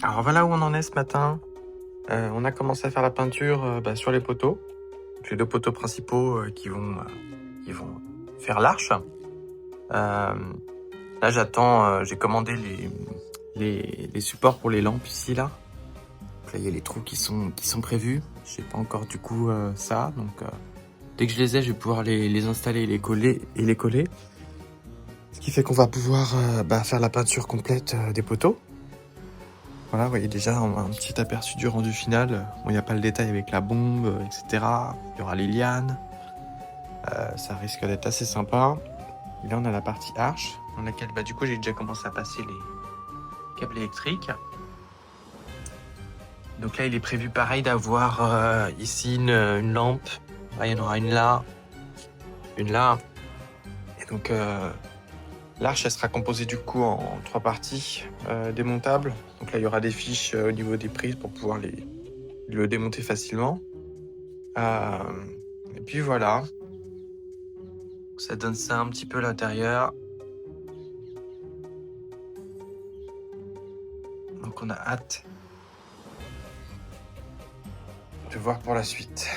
Alors voilà où on en est ce matin. On a commencé à faire la peinture sur les poteaux. Donc, les deux poteaux principaux qui vont faire l'arche. Là j'attends, j'ai commandé les supports pour les lampes ici là. Donc là il y a les trous qui sont prévus. Je sais pas encore du coup ça. Donc dès que je les ai, je vais pouvoir les installer et les coller. Ce qui fait qu'on va pouvoir faire la peinture complète des poteaux. Voilà, vous voyez déjà un petit aperçu du rendu final. Bon, il n'y a pas le détail avec la bombe, etc. Il y aura les lianes. Ça risque d'être assez sympa. Et là, on a la partie arche, dans laquelle, du coup, j'ai déjà commencé à passer les câbles électriques. Donc là, il est prévu pareil d'avoir ici une lampe. Là, il y en aura une là, une là. Et donc, l'arche, elle sera composée du coup en 3 parties démontables. Donc là, il y aura des fiches au niveau des prises pour pouvoir le démonter facilement. Et puis voilà, ça donne ça un petit peu à l'intérieur. Donc on a hâte de voir pour la suite.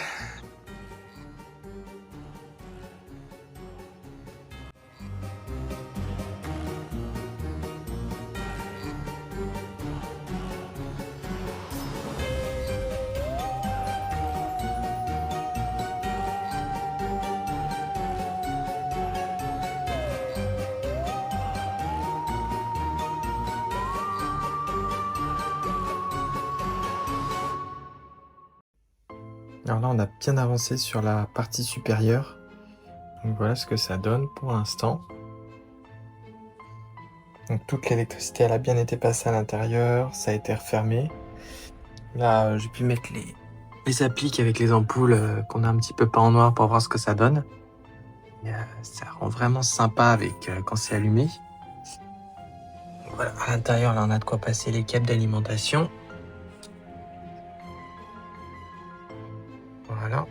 Alors là, on a bien avancé sur la partie supérieure. Donc voilà ce que ça donne pour l'instant. Donc toute l'électricité, elle a bien été passée à l'intérieur, ça a été refermé. Là, j'ai pu mettre les appliques avec les ampoules qu'on a un petit peu peint en noir pour voir ce que ça donne. Et, ça rend vraiment sympa avec quand c'est allumé. Voilà, à l'intérieur, là, on a de quoi passer les câbles d'alimentation. Voilà.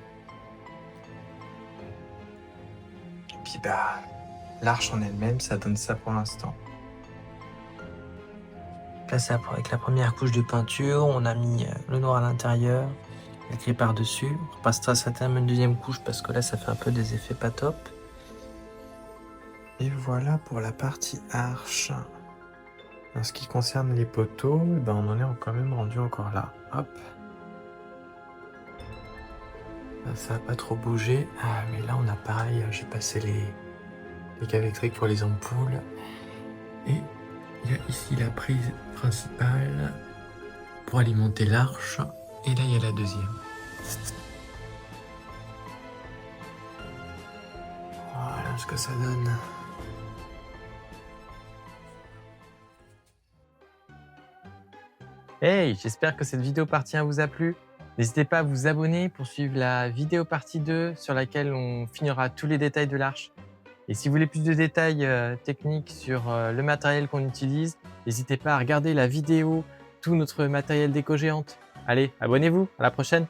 Et puis, l'arche en elle-même, ça donne ça pour l'instant. Là, c'est avec la première couche de peinture. On a mis le noir à l'intérieur, le gris par-dessus. On repassera certainement une deuxième couche parce que là, ça fait un peu des effets pas top. Et voilà pour la partie arche. En ce qui concerne les poteaux, on en est quand même rendu encore là. Hop. Là, ça n'a pas trop bougé. Mais là, on a pareil, j'ai passé les câbles électriques pour les ampoules. Et il y a ici la prise principale pour alimenter l'arche. Et là, il y a la deuxième. Voilà ce que ça donne. Hey, j'espère que cette vidéo partie 1 vous a plu. N'hésitez pas à vous abonner pour suivre la vidéo partie 2 sur laquelle on finira tous les détails de l'arche. Et si vous voulez plus de détails techniques sur le matériel qu'on utilise, n'hésitez pas à regarder la vidéo, tout notre matériel déco géante. Allez, abonnez-vous, à la prochaine!